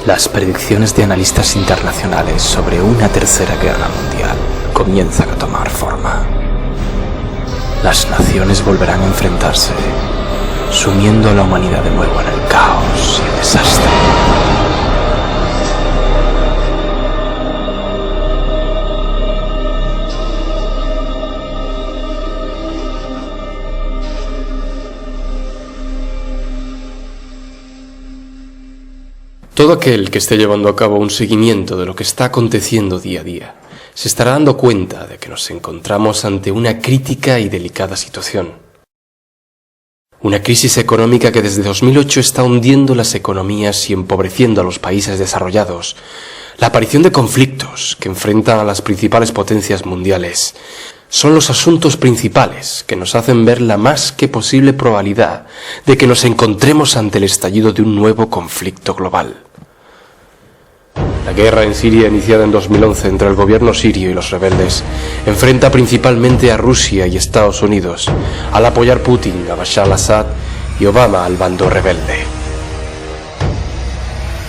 Las predicciones de analistas internacionales sobre una tercera guerra mundial comienzan a tomar forma. Las naciones volverán a enfrentarse, sumiendo a la humanidad de nuevo en el caos y el desastre. Todo aquel que esté llevando a cabo un seguimiento de lo que está aconteciendo día a día se estará dando cuenta de que nos encontramos ante una crítica y delicada situación. Una crisis económica que desde 2008 está hundiendo las economías y empobreciendo a los países desarrollados. La aparición de conflictos que enfrentan a las principales potencias mundiales son los asuntos principales que nos hacen ver la más que posible probabilidad de que nos encontremos ante el estallido de un nuevo conflicto global. La guerra en Siria, iniciada en 2011 entre el gobierno sirio y los rebeldes, enfrenta principalmente a Rusia y Estados Unidos, al apoyar Putin a Bashar al-Assad y Obama al bando rebelde.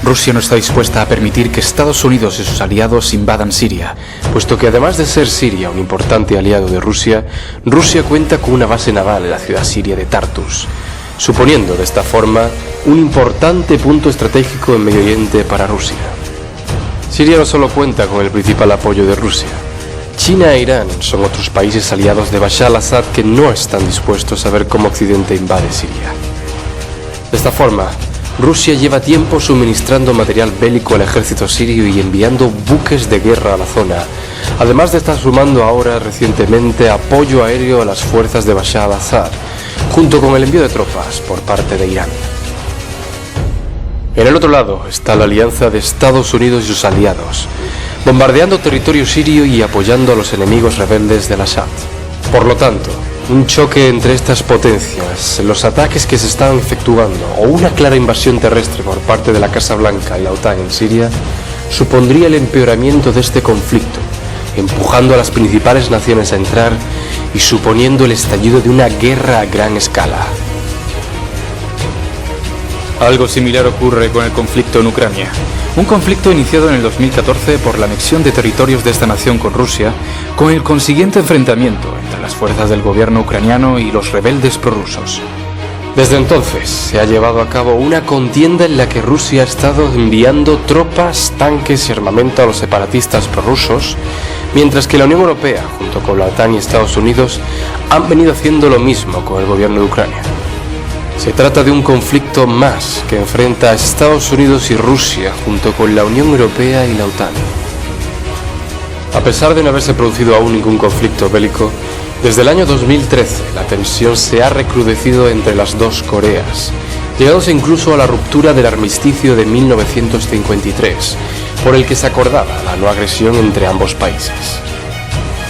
Rusia no está dispuesta a permitir que Estados Unidos y sus aliados invadan Siria, puesto que además de ser Siria un importante aliado de Rusia, Rusia cuenta con una base naval en la ciudad siria de Tartus, suponiendo de esta forma un importante punto estratégico en Medio Oriente para Rusia. Siria no solo cuenta con el principal apoyo de Rusia. China e Irán son otros países aliados de Bashar al-Assad que no están dispuestos a ver cómo Occidente invade Siria. De esta forma, Rusia lleva tiempo suministrando material bélico al ejército sirio y enviando buques de guerra a la zona, además de estar sumando ahora recientemente apoyo aéreo a las fuerzas de Bashar al-Assad, junto con el envío de tropas por parte de Irán. En el otro lado está la alianza de Estados Unidos y sus aliados, bombardeando territorio sirio y apoyando a los enemigos rebeldes del Assad. Por lo tanto, un choque entre estas potencias, los ataques que se están efectuando o una clara invasión terrestre por parte de la Casa Blanca y la OTAN en Siria supondría el empeoramiento de este conflicto, empujando a las principales naciones a entrar y suponiendo el estallido de una guerra a gran escala. Algo similar ocurre con el conflicto en Ucrania. Un conflicto iniciado en el 2014 por la anexión de territorios de esta nación con Rusia, con el consiguiente enfrentamiento entre las fuerzas del gobierno ucraniano y los rebeldes prorrusos. Desde entonces se ha llevado a cabo una contienda en la que Rusia ha estado enviando tropas, tanques y armamento a los separatistas prorrusos, mientras que la Unión Europea, junto con la OTAN y Estados Unidos, han venido haciendo lo mismo con el gobierno de Ucrania. Se trata de un conflicto más que enfrenta a Estados Unidos y Rusia junto con la Unión Europea y la OTAN. A pesar de no haberse producido aún ningún conflicto bélico, desde el año 2013 la tensión se ha recrudecido entre las dos Coreas, llegándose incluso a la ruptura del armisticio de 1953, por el que se acordaba la no agresión entre ambos países.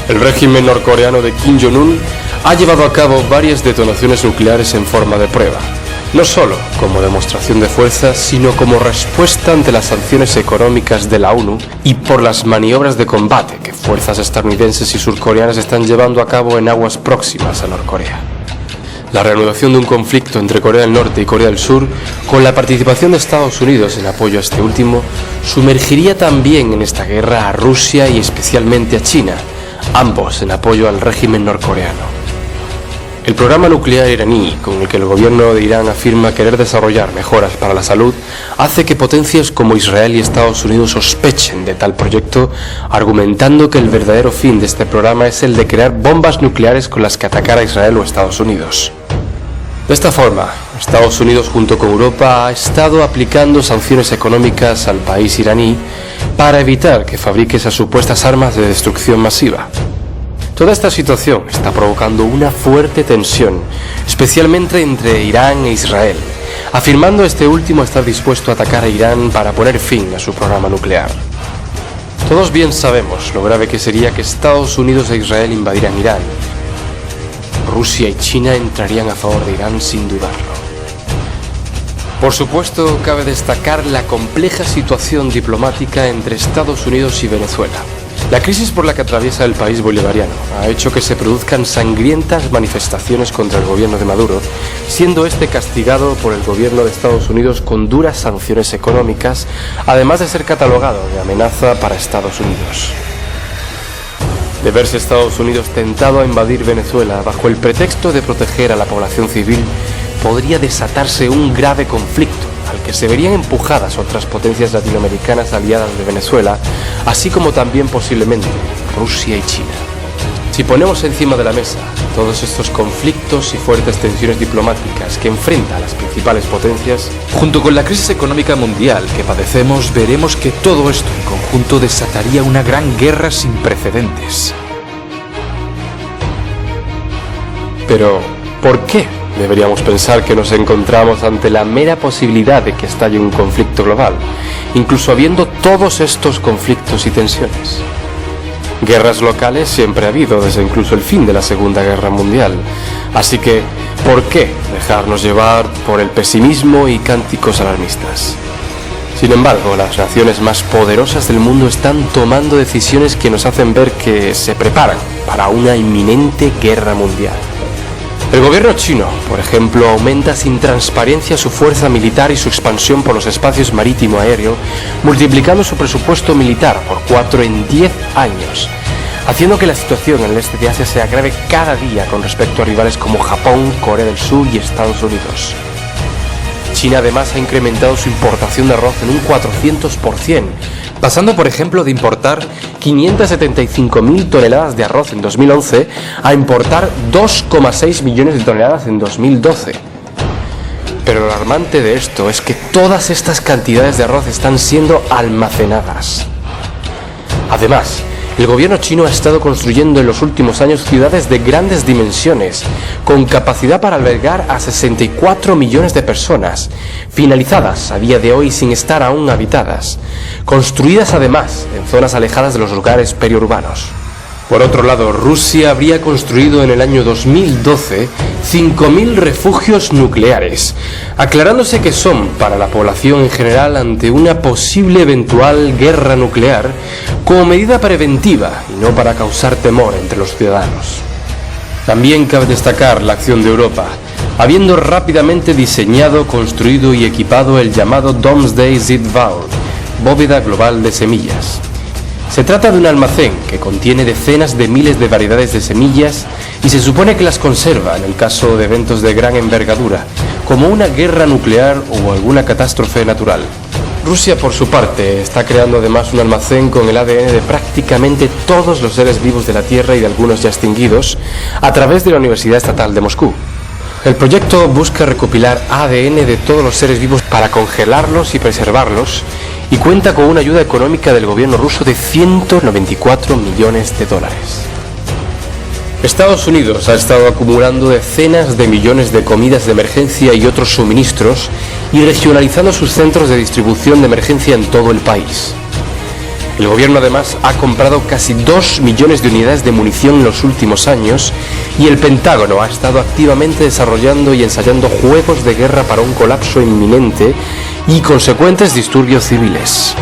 El régimen norcoreano de Kim Jong-un ha llevado a cabo varias detonaciones nucleares en forma de prueba, no solo como demostración de fuerza, sino como respuesta ante las sanciones económicas de la ONU y por las maniobras de combate que fuerzas estadounidenses y surcoreanas están llevando a cabo en aguas próximas a Norcorea. La reanudación de un conflicto entre Corea del Norte y Corea del Sur, con la participación de Estados Unidos en apoyo a este último, sumergiría también en esta guerra a Rusia y especialmente a China, ambos en apoyo al régimen norcoreano. El programa nuclear iraní, con el que el gobierno de Irán afirma querer desarrollar mejoras para la salud, hace que potencias como Israel y Estados Unidos sospechen de tal proyecto, argumentando que el verdadero fin de este programa es el de crear bombas nucleares con las que atacar a Israel o Estados Unidos. De esta forma, Estados Unidos junto con Europa ha estado aplicando sanciones económicas al país iraní para evitar que fabrique esas supuestas armas de destrucción masiva. Toda esta situación está provocando una fuerte tensión, especialmente entre Irán e Israel, afirmando este último estar dispuesto a atacar a Irán para poner fin a su programa nuclear. Todos bien sabemos lo grave que sería que Estados Unidos e Israel invadieran Irán. Rusia y China entrarían a favor de Irán sin dudarlo. Por supuesto, cabe destacar la compleja situación diplomática entre Estados Unidos y Venezuela, La crisis por la que atraviesa el país bolivariano ha hecho que se produzcan sangrientas manifestaciones contra el gobierno de Maduro, siendo este castigado por el gobierno de Estados Unidos con duras sanciones económicas, además de ser catalogado de amenaza para Estados Unidos. De verse Estados Unidos tentado a invadir Venezuela bajo el pretexto de proteger a la población civil, podría desatarse un grave conflicto al que se verían empujadas otras potencias latinoamericanas aliadas de Venezuela, así como también posiblemente Rusia y China. Si ponemos encima de la mesa todos estos conflictos y fuertes tensiones diplomáticas que enfrentan a las principales potencias, junto con la crisis económica mundial que padecemos, veremos que todo esto en conjunto desataría una gran guerra sin precedentes. Pero, ¿por qué deberíamos pensar que nos encontramos ante la mera posibilidad de que estalle un conflicto global, incluso habiendo todos estos conflictos y tensiones? Guerras locales siempre ha habido desde incluso el fin de la Segunda Guerra Mundial, así que ¿por qué dejarnos llevar por el pesimismo y cánticos alarmistas? Sin embargo, las naciones más poderosas del mundo están tomando decisiones que nos hacen ver que se preparan para una inminente guerra mundial. El gobierno chino, por ejemplo, aumenta sin transparencia su fuerza militar y su expansión por los espacios marítimo-aéreo, multiplicando su presupuesto militar por 4 en 10 años, haciendo que la situación en el este de Asia se agrave cada día con respecto a rivales como Japón, Corea del Sur y Estados Unidos. China además ha incrementado su importación de arroz en un 400%, pasando por ejemplo de importar 575.000 toneladas de arroz en 2011 a importar 2,6 millones de toneladas en 2012. Pero lo alarmante de esto es que todas estas cantidades de arroz están siendo almacenadas. Además, el gobierno chino ha estado construyendo en los últimos años ciudades de grandes dimensiones, con capacidad para albergar a 64 millones de personas, finalizadas a día de hoy sin estar aún habitadas, construidas además en zonas alejadas de los lugares periurbanos. Por otro lado, Rusia habría construido en el año 2012 5.000 refugios nucleares, aclarándose que son para la población en general ante una posible eventual guerra nuclear como medida preventiva y no para causar temor entre los ciudadanos. También cabe destacar la acción de Europa, habiendo rápidamente diseñado, construido y equipado el llamado Doomsday Seed Vault, bóveda global de semillas. Se trata de un almacén que contiene decenas de miles de variedades de semillas y se supone que las conserva en el caso de eventos de gran envergadura, como una guerra nuclear o alguna catástrofe natural. Rusia, por su parte, está creando además un almacén con el ADN de prácticamente todos los seres vivos de la Tierra y de algunos ya extinguidos, a través de la Universidad Estatal de Moscú. El proyecto busca recopilar ADN de todos los seres vivos para congelarlos y preservarlos, y cuenta con una ayuda económica del gobierno ruso de 194 millones de dólares. Estados Unidos ha estado acumulando decenas de millones de comidas de emergencia y otros suministros y regionalizando sus centros de distribución de emergencia en todo el país. El gobierno además ha comprado casi 2 millones de unidades de munición en los últimos años y el Pentágono ha estado activamente desarrollando y ensayando juegos de guerra para un colapso inminente y consecuentes disturbios civiles.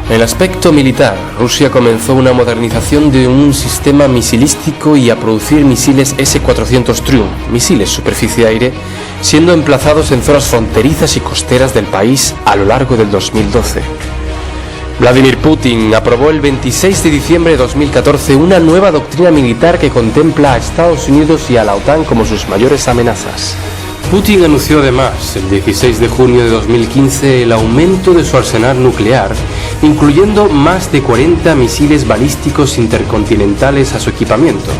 En el aspecto militar, Rusia comenzó una modernización de un sistema misilístico y a producir misiles S-400 Triumph, misiles superficie-aire, siendo emplazados en zonas fronterizas y costeras del país a lo largo del 2012. Vladimir Putin aprobó el 26 de diciembre de 2014 una nueva doctrina militar que contempla a Estados Unidos y a la OTAN como sus mayores amenazas. Putin anunció además el 16 de junio de 2015 el aumento de su arsenal nuclear, incluyendo más de 40 misiles balísticos intercontinentales a su equipamiento,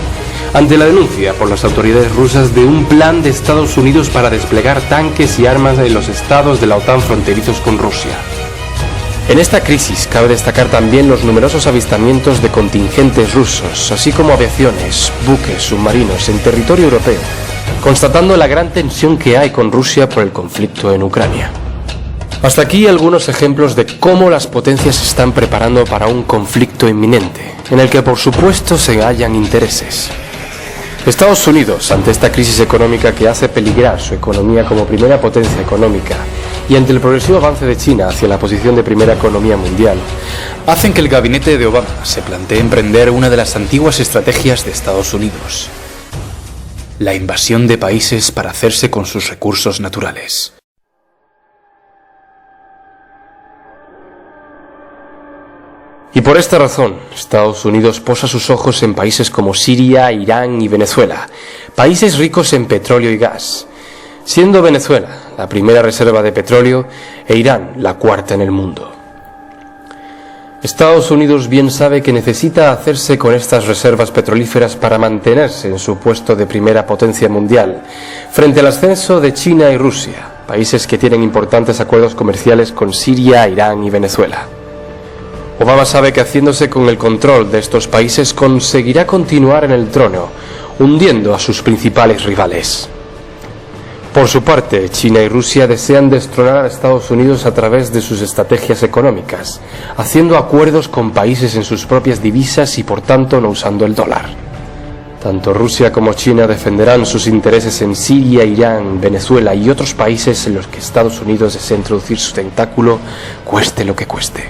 ante la denuncia por las autoridades rusas de un plan de Estados Unidos para desplegar tanques y armas en los estados de la OTAN fronterizos con Rusia. En esta crisis cabe destacar también los numerosos avistamientos de contingentes rusos, así como aviaciones, buques, submarinos en territorio europeo, constatando la gran tensión que hay con Rusia por el conflicto en Ucrania. Hasta aquí algunos ejemplos de cómo las potencias se están preparando para un conflicto inminente, en el que por supuesto se hallan intereses. Estados Unidos, ante esta crisis económica que hace peligrar su economía como primera potencia económica y ante el progresivo avance de China hacia la posición de primera economía mundial, hacen que el gabinete de Obama se plantee emprender una de las antiguas estrategias de Estados Unidos: la invasión de países para hacerse con sus recursos naturales. Y por esta razón, Estados Unidos posa sus ojos en países como Siria, Irán y Venezuela, países ricos en petróleo y gas, siendo Venezuela la primera reserva de petróleo e Irán la cuarta en el mundo. Estados Unidos bien sabe que necesita hacerse con estas reservas petrolíferas para mantenerse en su puesto de primera potencia mundial, frente al ascenso de China y Rusia, países que tienen importantes acuerdos comerciales con Siria, Irán y Venezuela. Obama sabe que haciéndose con el control de estos países conseguirá continuar en el trono, hundiendo a sus principales rivales. Por su parte, China y Rusia desean destronar a Estados Unidos a través de sus estrategias económicas, haciendo acuerdos con países en sus propias divisas y por tanto no usando el dólar. Tanto Rusia como China defenderán sus intereses en Siria, Irán, Venezuela y otros países en los que Estados Unidos desea introducir su tentáculo, cueste lo que cueste.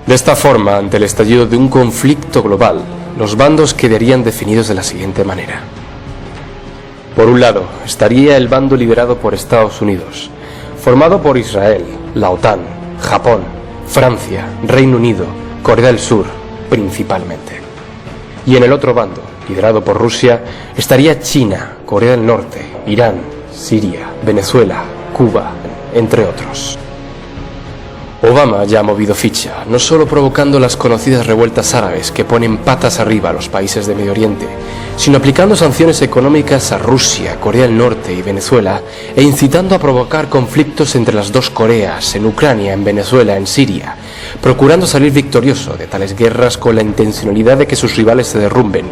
De esta forma, ante el estallido de un conflicto global, los bandos quedarían definidos de la siguiente manera. Por un lado, estaría el bando liderado por Estados Unidos, formado por Israel, la OTAN, Japón, Francia, Reino Unido, Corea del Sur, principalmente. Y en el otro bando, liderado por Rusia, estaría China, Corea del Norte, Irán, Siria, Venezuela, Cuba, entre otros. Obama ya ha movido ficha, no solo provocando las conocidas revueltas árabes que ponen patas arriba a los países de Medio Oriente, sino aplicando sanciones económicas a Rusia, Corea del Norte y Venezuela, e incitando a provocar conflictos entre las dos Coreas, en Ucrania, en Venezuela, en Siria, procurando salir victorioso de tales guerras con la intencionalidad de que sus rivales se derrumben,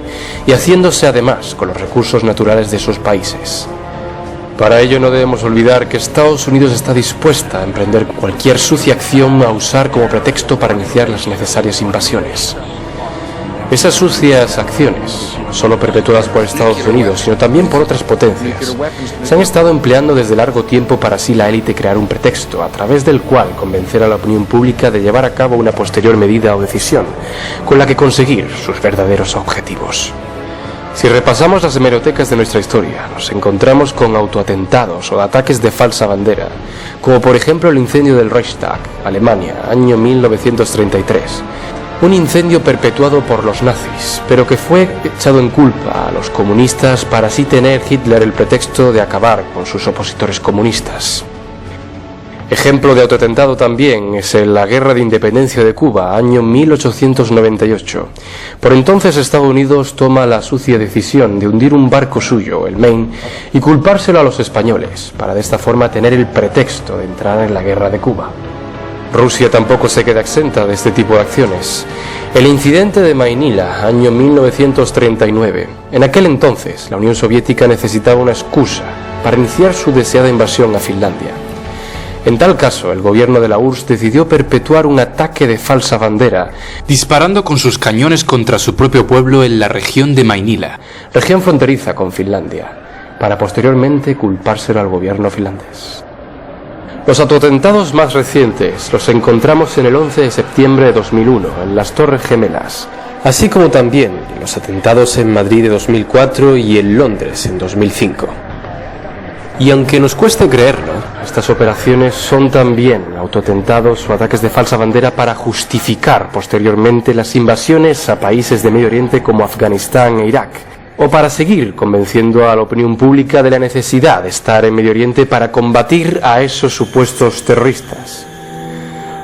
y haciéndose además con los recursos naturales de esos países. Para ello no debemos olvidar que Estados Unidos está dispuesta a emprender cualquier sucia acción a usar como pretexto para iniciar las necesarias invasiones. Esas sucias acciones, no solo perpetuadas por Estados Unidos, sino también por otras potencias, se han estado empleando desde largo tiempo para así la élite crear un pretexto, a través del cual convencer a la opinión pública de llevar a cabo una posterior medida o decisión, con la que conseguir sus verdaderos objetivos. Si repasamos las hemerotecas de nuestra historia, nos encontramos con autoatentados o ataques de falsa bandera, como por ejemplo el incendio del Reichstag, Alemania, año 1933. Un incendio perpetuado por los nazis, pero que fue echado en culpa a los comunistas para así tener Hitler el pretexto de acabar con sus opositores comunistas. Ejemplo de autoatentado también es la Guerra de Independencia de Cuba, año 1898. Por entonces Estados Unidos toma la sucia decisión de hundir un barco suyo, el Maine, y culpárselo a los españoles, para de esta forma tener el pretexto de entrar en la Guerra de Cuba. Rusia tampoco se queda exenta de este tipo de acciones. El incidente de Mainila, año 1939. En aquel entonces, la Unión Soviética necesitaba una excusa para iniciar su deseada invasión a Finlandia. En tal caso, el gobierno de la URSS decidió perpetuar un ataque de falsa bandera, disparando con sus cañones contra su propio pueblo en la región de Mainila, región fronteriza con Finlandia, para posteriormente culpárselo al gobierno finlandés. Los autoatentados más recientes los encontramos en el 11 de septiembre de 2001, en las Torres Gemelas, así como también los atentados en Madrid de 2004 y en Londres en 2005. Y aunque nos cueste creerlo, estas operaciones son también autoatentados o ataques de falsa bandera para justificar posteriormente las invasiones a países de Medio Oriente como Afganistán e Irak, o para seguir convenciendo a la opinión pública de la necesidad de estar en Medio Oriente para combatir a esos supuestos terroristas.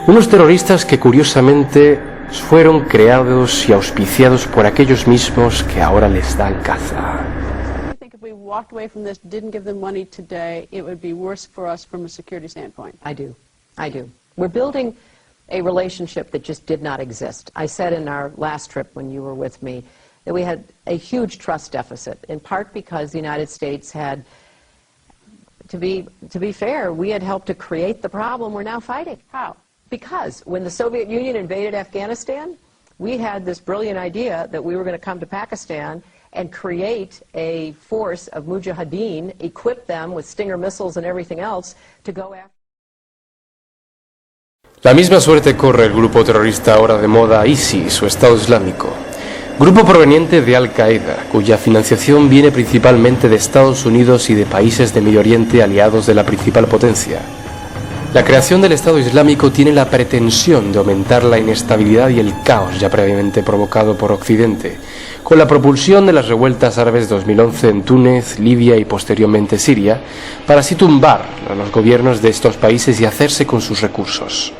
Unos terroristas que curiosamente fueron creados y auspiciados por aquellos mismos que ahora les dan caza. Walked away from this, didn't give them money today, it would be worse for us from a security standpoint. I do. We're building a relationship that just did not exist. I said in our last trip when you were with me that we had a huge trust deficit, in part because the United States had, to be fair, we had helped to create the problem we're now fighting. How? Because when the Soviet Union invaded Afghanistan, we had this brilliant idea that we were going to come to Pakistan and create a force of mujahideen, equip them with Stinger missiles and everything else to go after La misma suerte corre el grupo terrorista ahora de moda ISIS o Estado Islámico, grupo proveniente de Al-Qaeda, cuya financiación viene principalmente de Estados Unidos y de países de Medio Oriente aliados de la principal potencia. La creación del Estado Islámico tiene la pretensión de aumentar la inestabilidad y el caos ya previamente provocado por Occidente, con la propulsión de las revueltas árabes de 2011 en Túnez, Libia y posteriormente Siria, para así tumbar a los gobiernos de estos países y hacerse con sus recursos.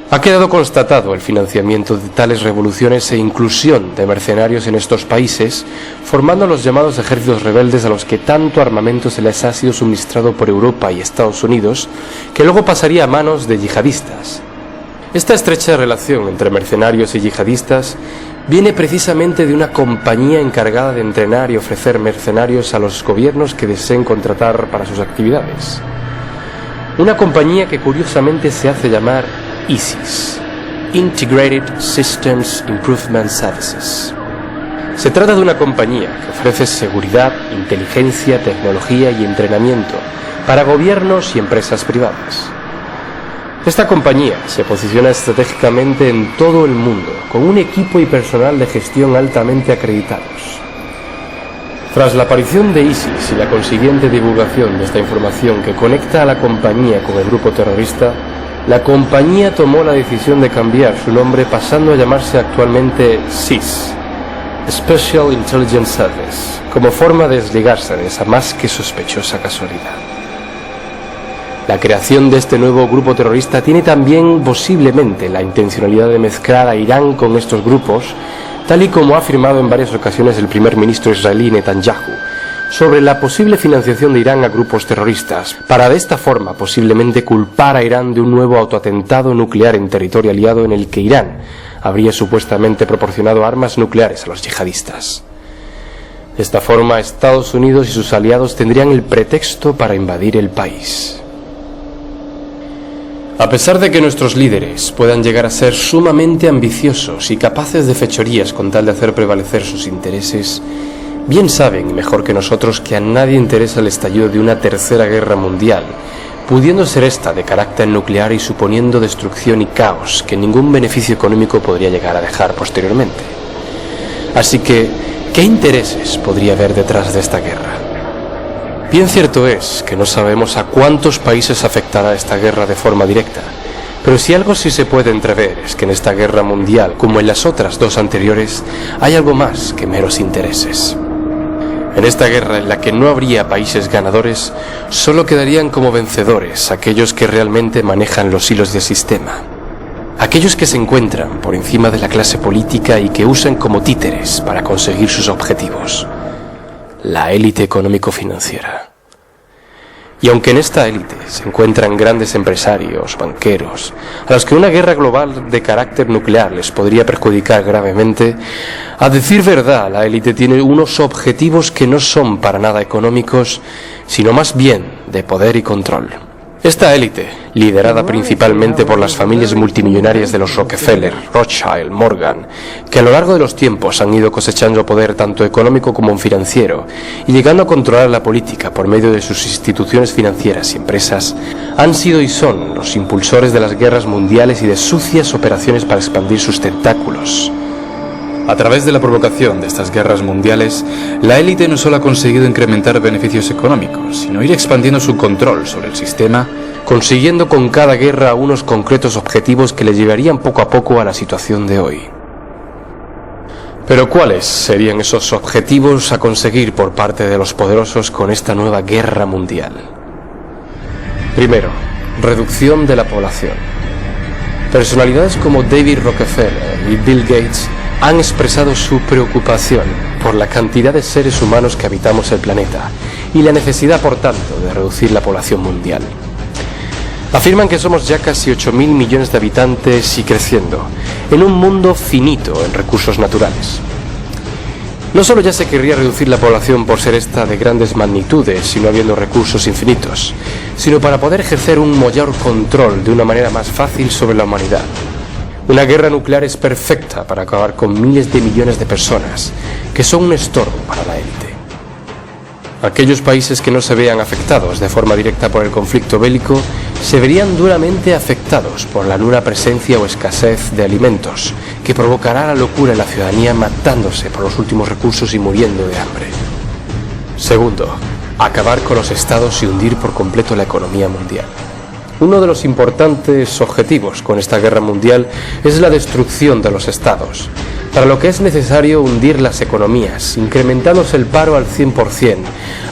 Ha quedado constatado el financiamiento de tales revoluciones e inclusión de mercenarios en estos países, formando los llamados ejércitos rebeldes a los que tanto armamento se les ha sido suministrado por Europa y Estados Unidos, que luego pasaría a manos de yihadistas. Esta estrecha relación entre mercenarios y yihadistas viene precisamente de una compañía encargada de entrenar y ofrecer mercenarios a los gobiernos que deseen contratar para sus actividades. Una compañía que curiosamente se hace llamar ISIS, Integrated Systems Improvement Services. Se trata de una compañía que ofrece seguridad, inteligencia, tecnología y entrenamiento para gobiernos y empresas privadas. Esta compañía se posiciona estratégicamente en todo el mundo, con un equipo y personal de gestión altamente acreditados. Tras la aparición de ISIS y la consiguiente divulgación de esta información que conecta a la compañía con el grupo terrorista, la compañía tomó la decisión de cambiar su nombre pasando a llamarse actualmente SIS, Special Intelligence Service, como forma de desligarse de esa más que sospechosa casualidad. La creación de este nuevo grupo terrorista tiene también posiblemente la intencionalidad de mezclar a Irán con estos grupos, tal y como ha afirmado en varias ocasiones el primer ministro israelí Netanyahu, sobre la posible financiación de Irán a grupos terroristas, para de esta forma posiblemente culpar a Irán de un nuevo autoatentado nuclear en territorio aliado en el que Irán habría supuestamente proporcionado armas nucleares a los yihadistas. De esta forma, Estados Unidos y sus aliados tendrían el pretexto para invadir el país. A pesar de que nuestros líderes puedan llegar a ser sumamente ambiciosos y capaces de fechorías con tal de hacer prevalecer sus intereses, bien saben, mejor que nosotros, que a nadie interesa el estallido de una tercera guerra mundial, pudiendo ser esta de carácter nuclear y suponiendo destrucción y caos que ningún beneficio económico podría llegar a dejar posteriormente. Así que, ¿qué intereses podría haber detrás de esta guerra? Bien cierto es que no sabemos a cuántos países afectará esta guerra de forma directa, pero si algo sí se puede entrever es que en esta guerra mundial, como en las otras dos anteriores, hay algo más que meros intereses. En esta guerra, en la que no habría países ganadores, solo quedarían como vencedores aquellos que realmente manejan los hilos del sistema. Aquellos que se encuentran por encima de la clase política y que usan como títeres para conseguir sus objetivos. La élite económico-financiera. Y aunque en esta élite se encuentran grandes empresarios, banqueros, a los que una guerra global de carácter nuclear les podría perjudicar gravemente, a decir verdad, la élite tiene unos objetivos que no son para nada económicos, sino más bien de poder y control. Esta élite, liderada principalmente por las familias multimillonarias de los Rockefeller, Rothschild, Morgan, que a lo largo de los tiempos han ido cosechando poder tanto económico como financiero y llegando a controlar la política por medio de sus instituciones financieras y empresas, han sido y son los impulsores de las guerras mundiales y de sucias operaciones para expandir sus tentáculos. A través de la provocación de estas guerras mundiales, la élite no solo ha conseguido incrementar beneficios económicos, sino ir expandiendo su control sobre el sistema, consiguiendo con cada guerra unos concretos objetivos que le llevarían poco a poco a la situación de hoy. Pero ¿cuáles serían esos objetivos a conseguir por parte de los poderosos con esta nueva guerra mundial? Primero, reducción de la población. Personalidades como David Rockefeller y Bill Gates han expresado su preocupación por la cantidad de seres humanos que habitamos el planeta y la necesidad, por tanto, de reducir la población mundial. Afirman que somos ya casi 8.000 millones de habitantes y creciendo, en un mundo finito en recursos naturales. No solo ya se querría reducir la población por ser esta de grandes magnitudes, sino habiendo recursos infinitos, sino para poder ejercer un mayor control de una manera más fácil sobre la humanidad. Una guerra nuclear es perfecta para acabar con miles de millones de personas que son un estorbo para la élite. Aquellos países que no se vean afectados de forma directa por el conflicto bélico se verían duramente afectados por la nula presencia o escasez de alimentos, que provocará la locura en la ciudadanía matándose por los últimos recursos y muriendo de hambre. Segundo, acabar con los estados y hundir por completo la economía mundial. Uno de los importantes objetivos con esta guerra mundial es la destrucción de los estados, para lo que es necesario hundir las economías, incrementándose el paro al 100%,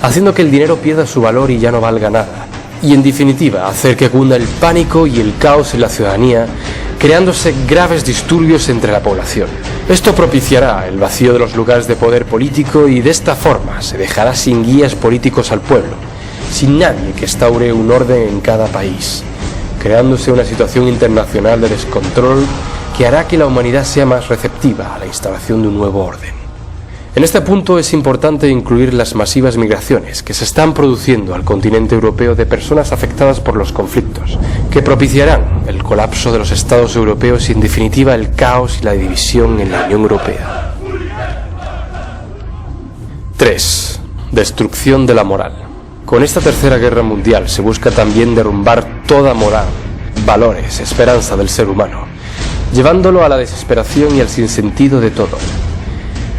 haciendo que el dinero pierda su valor y ya no valga nada. Y en definitiva, hacer que cunda el pánico y el caos en la ciudadanía, creándose graves disturbios entre la población. Esto propiciará el vacío de los lugares de poder político y de esta forma se dejará sin guías políticos al pueblo, sin nadie que instaure un orden en cada país, creándose una situación internacional de descontrol que hará que la humanidad sea más receptiva a la instalación de un nuevo orden. En este punto es importante incluir las masivas migraciones que se están produciendo al continente europeo de personas afectadas por los conflictos, que propiciarán el colapso de los estados europeos y en definitiva el caos y la división en la Unión Europea. 3. Destrucción de la moral. Con esta tercera guerra mundial se busca también derrumbar toda moral, valores, esperanza del ser humano, llevándolo a la desesperación y al sinsentido de todo.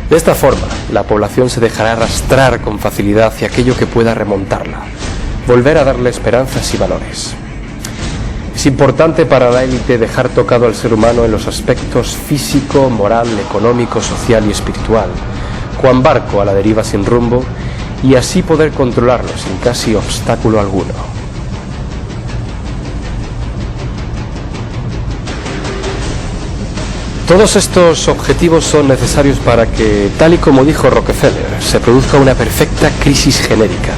De esta forma, la población se dejará arrastrar con facilidad hacia aquello que pueda remontarla, volver a darle esperanzas y valores. Es importante para la élite dejar tocado al ser humano en los aspectos físico, moral, económico, social y espiritual, cuan barco a la deriva sin rumbo, y así poder controlarlo sin casi obstáculo alguno. Todos estos objetivos son necesarios para que, tal y como dijo Rockefeller, se produzca una perfecta crisis genérica,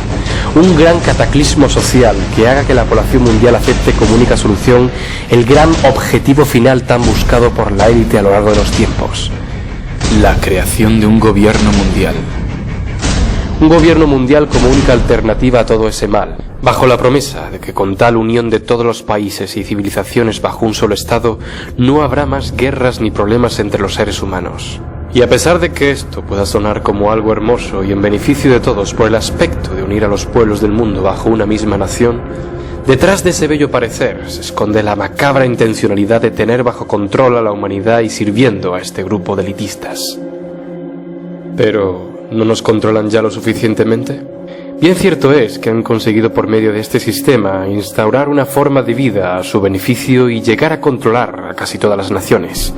un gran cataclismo social que haga que la población mundial acepte como única solución el gran objetivo final tan buscado por la élite a lo largo de los tiempos: la creación de un gobierno mundial. Un gobierno mundial como única alternativa a todo ese mal, bajo la promesa de que con tal unión de todos los países y civilizaciones bajo un solo Estado, no habrá más guerras ni problemas entre los seres humanos. Y a pesar de que esto pueda sonar como algo hermoso y en beneficio de todos por el aspecto de unir a los pueblos del mundo bajo una misma nación, detrás de ese bello parecer se esconde la macabra intencionalidad de tener bajo control a la humanidad y sirviendo a este grupo de elitistas. Pero ¿no nos controlan ya lo suficientemente? Bien cierto es que han conseguido por medio de este sistema instaurar una forma de vida a su beneficio y llegar a controlar a casi todas las naciones.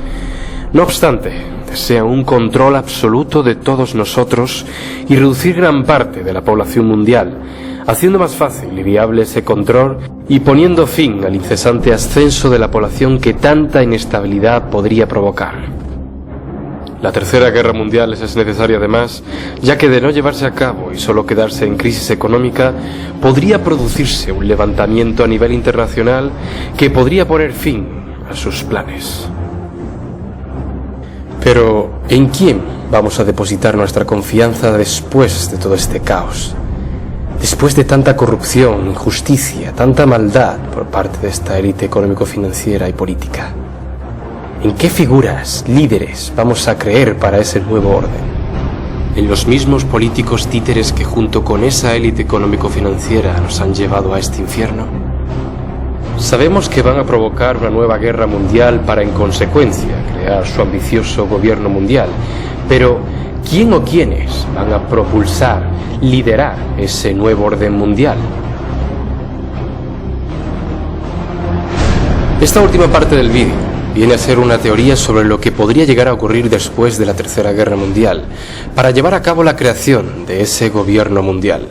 No obstante, desean un control absoluto de todos nosotros y reducir gran parte de la población mundial, haciendo más fácil y viable ese control y poniendo fin al incesante ascenso de la población que tanta inestabilidad podría provocar. La tercera guerra mundial es necesaria además, ya que de no llevarse a cabo y solo quedarse en crisis económica, podría producirse un levantamiento a nivel internacional que podría poner fin a sus planes. Pero, ¿en quién vamos a depositar nuestra confianza después de todo este caos? Después de tanta corrupción, injusticia, tanta maldad por parte de esta élite económico-financiera y política. ¿En qué figuras, líderes, vamos a creer para ese nuevo orden? ¿En los mismos políticos títeres que junto con esa élite económico-financiera nos han llevado a este infierno? Sabemos que van a provocar una nueva guerra mundial para, en consecuencia, crear su ambicioso gobierno mundial. Pero, ¿quién o quiénes van a propulsar, liderar ese nuevo orden mundial? Esta última parte del vídeo viene a ser una teoría sobre lo que podría llegar a ocurrir después de la Tercera Guerra Mundial, para llevar a cabo la creación de ese gobierno mundial.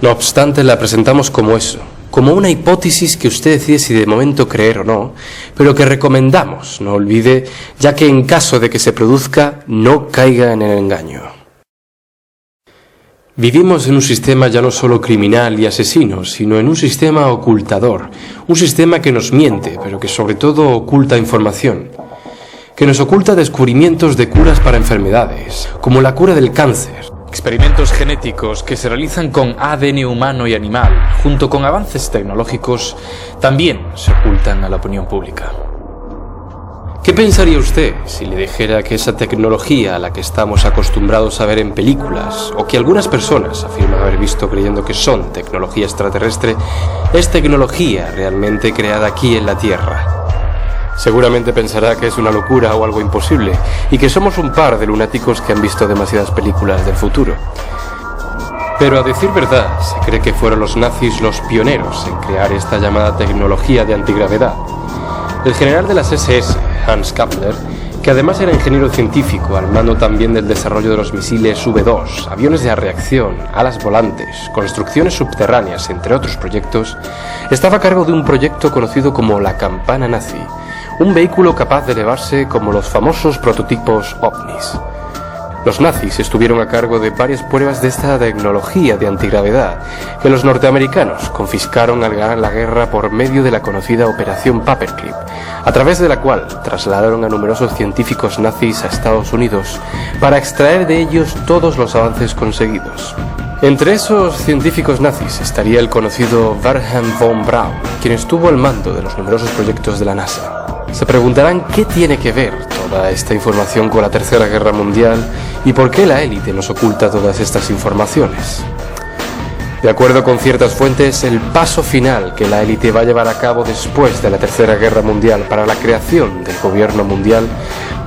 No obstante, la presentamos como eso, como una hipótesis que usted decide si de momento creer o no, pero que recomendamos no olvide, ya que en caso de que se produzca, no caiga en el engaño. Vivimos en un sistema ya no solo criminal y asesino, sino en un sistema ocultador, un sistema que nos miente, pero que sobre todo oculta información, que nos oculta descubrimientos de curas para enfermedades, como la cura del cáncer. Experimentos genéticos que se realizan con ADN humano y animal, junto con avances tecnológicos, también se ocultan a la opinión pública. ¿Qué pensaría usted si le dijera que esa tecnología a la que estamos acostumbrados a ver en películas, o que algunas personas afirman haber visto creyendo que son tecnología extraterrestre, es tecnología realmente creada aquí en la Tierra? Seguramente pensará que es una locura o algo imposible, y que somos un par de lunáticos que han visto demasiadas películas del futuro. Pero a decir verdad, se cree que fueron los nazis los pioneros en crear esta llamada tecnología de antigravedad. El general de las SS, Hans Kappler, que además era ingeniero científico al mando también del desarrollo de los misiles V2, aviones de reacción, alas volantes, construcciones subterráneas, entre otros proyectos, estaba a cargo de un proyecto conocido como la campana nazi, un vehículo capaz de elevarse como los famosos prototipos ovnis. Los nazis estuvieron a cargo de varias pruebas de esta tecnología de antigravedad que los norteamericanos confiscaron al ganar la guerra por medio de la conocida Operación Paperclip, a través de la cual trasladaron a numerosos científicos nazis a Estados Unidos para extraer de ellos todos los avances conseguidos. Entre esos científicos nazis estaría el conocido Wilhelm von Braun, quien estuvo al mando de los numerosos proyectos de la NASA. Se preguntarán qué tiene que ver toda esta información con la Tercera Guerra Mundial y por qué la élite nos oculta todas estas informaciones. De acuerdo con ciertas fuentes, el paso final que la élite va a llevar a cabo después de la Tercera Guerra Mundial para la creación del gobierno mundial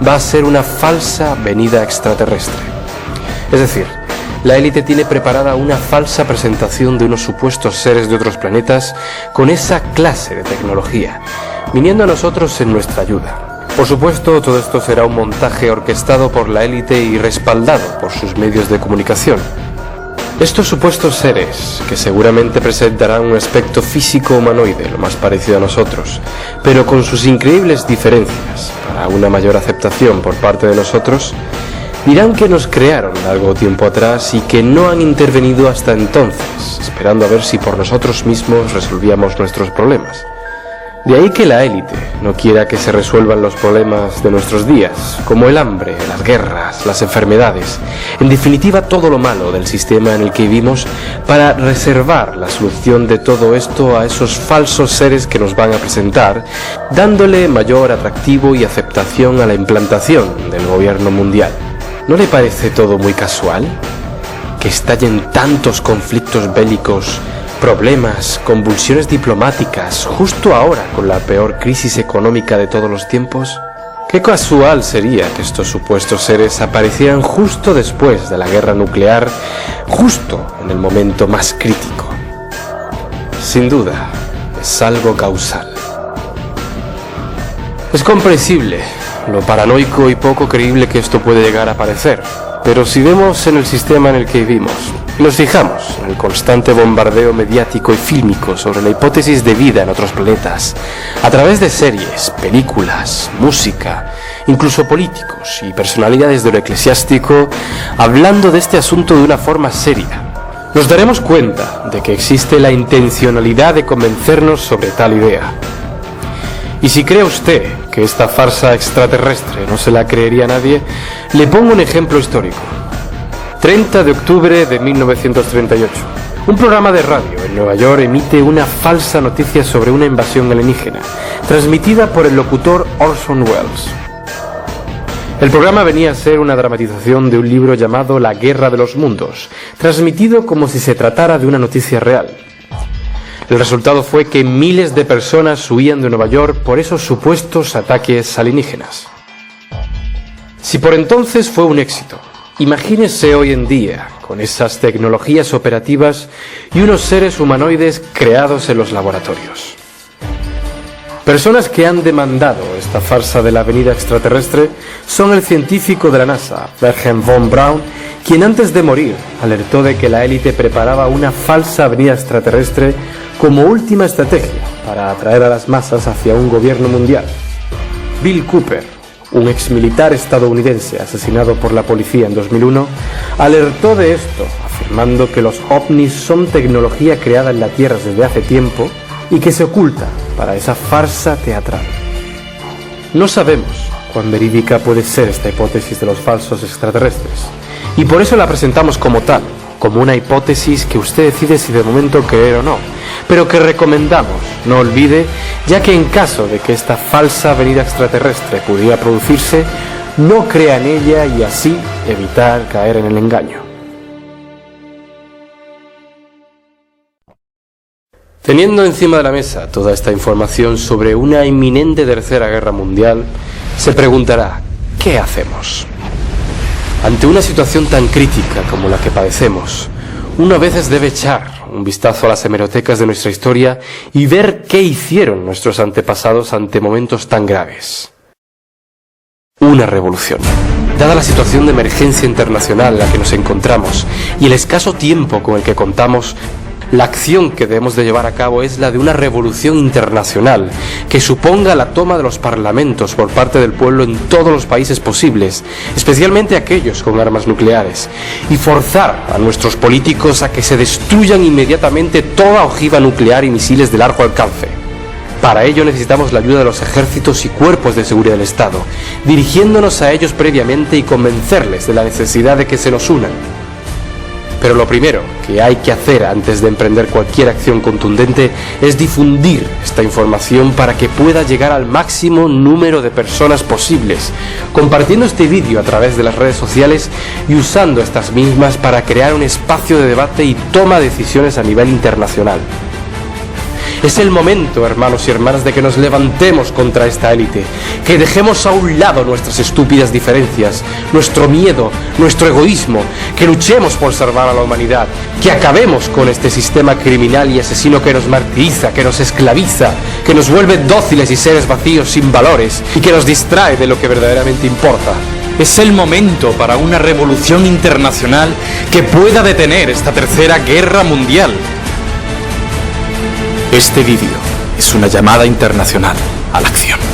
va a ser una falsa venida extraterrestre. Es decir, la élite tiene preparada una falsa presentación de unos supuestos seres de otros planetas con esa clase de tecnología, viniendo a nosotros en nuestra ayuda. Por supuesto, todo esto será un montaje orquestado por la élite y respaldado por sus medios de comunicación. Estos supuestos seres, que seguramente presentarán un aspecto físico humanoide lo más parecido a nosotros, pero con sus increíbles diferencias para una mayor aceptación por parte de nosotros, dirán que nos crearon largo tiempo atrás y que no han intervenido hasta entonces, esperando a ver si por nosotros mismos resolvíamos nuestros problemas. De ahí que la élite no quiera que se resuelvan los problemas de nuestros días, como el hambre, las guerras, las enfermedades, en definitiva todo lo malo del sistema en el que vivimos, para reservar la solución de todo esto a esos falsos seres que nos van a presentar, dándole mayor atractivo y aceptación a la implantación del gobierno mundial. ¿No le parece todo muy casual? Que estallen tantos conflictos bélicos, problemas, convulsiones diplomáticas, justo ahora con la peor crisis económica de todos los tiempos. Qué casual sería que estos supuestos seres aparecieran justo después de la guerra nuclear, justo en el momento más crítico. Sin duda, es algo causal. Es comprensible lo paranoico y poco creíble que esto puede llegar a parecer, pero si vemos en el sistema en el que vivimos y nos fijamos en el constante bombardeo mediático y fílmico sobre la hipótesis de vida en otros planetas, a través de series, películas, música, incluso políticos y personalidades de lo eclesiástico, hablando de este asunto de una forma seria, nos daremos cuenta de que existe la intencionalidad de convencernos sobre tal idea. Y si cree usted que esta farsa extraterrestre no se la creería nadie, le pongo un ejemplo histórico. 30 de octubre de 1938. Un programa de radio en Nueva York emite una falsa noticia sobre una invasión alienígena, transmitida por el locutor Orson Welles. El programa venía a ser una dramatización de un libro llamado La Guerra de los Mundos, transmitido como si se tratara de una noticia real. El resultado fue que miles de personas huían de Nueva York por esos supuestos ataques alienígenas. Si por entonces fue un éxito, imagínese hoy en día, con esas tecnologías operativas y unos seres humanoides creados en los laboratorios. Personas que han demandado esta farsa de la venida extraterrestre son el científico de la NASA, Wilhelm von Braun, quien antes de morir alertó de que la élite preparaba una falsa venida extraterrestre como última estrategia para atraer a las masas hacia un gobierno mundial. Bill Cooper, un exmilitar estadounidense asesinado por la policía en 2001, alertó de esto, afirmando que los ovnis son tecnología creada en la Tierra desde hace tiempo y que se oculta para esa farsa teatral. No sabemos cuán verídica puede ser esta hipótesis de los falsos extraterrestres, y por eso la presentamos como tal, como una hipótesis que usted decide si de momento creer o no, pero que recomendamos no olvide, ya que en caso de que esta falsa venida extraterrestre pudiera producirse, no crea en ella y así evitar caer en el engaño. Teniendo encima de la mesa toda esta información sobre una inminente tercera guerra mundial, se preguntará, ¿qué hacemos? Ante una situación tan crítica como la que padecemos, uno a veces debe echar un vistazo a las hemerotecas de nuestra historia y ver qué hicieron nuestros antepasados ante momentos tan graves. Una revolución. Dada la situación de emergencia internacional en la que nos encontramos y el escaso tiempo con el que contamos, la acción que debemos de llevar a cabo es la de una revolución internacional que suponga la toma de los parlamentos por parte del pueblo en todos los países posibles, especialmente aquellos con armas nucleares, y forzar a nuestros políticos a que se destruyan inmediatamente toda ojiva nuclear y misiles de largo alcance. Para ello necesitamos la ayuda de los ejércitos y cuerpos de seguridad del Estado, dirigiéndonos a ellos previamente y convencerles de la necesidad de que se nos unan. Pero lo primero que hay que hacer antes de emprender cualquier acción contundente es difundir esta información para que pueda llegar al máximo número de personas posibles, compartiendo este vídeo a través de las redes sociales y usando estas mismas para crear un espacio de debate y toma de decisiones a nivel internacional. Es el momento, hermanos y hermanas, de que nos levantemos contra esta élite, que dejemos a un lado nuestras estúpidas diferencias, nuestro miedo, nuestro egoísmo, que luchemos por salvar a la humanidad, que acabemos con este sistema criminal y asesino que nos martiriza, que nos esclaviza, que nos vuelve dóciles y seres vacíos sin valores y que nos distrae de lo que verdaderamente importa. Es el momento para una revolución internacional que pueda detener esta tercera guerra mundial. Este vídeo es una llamada internacional a la acción.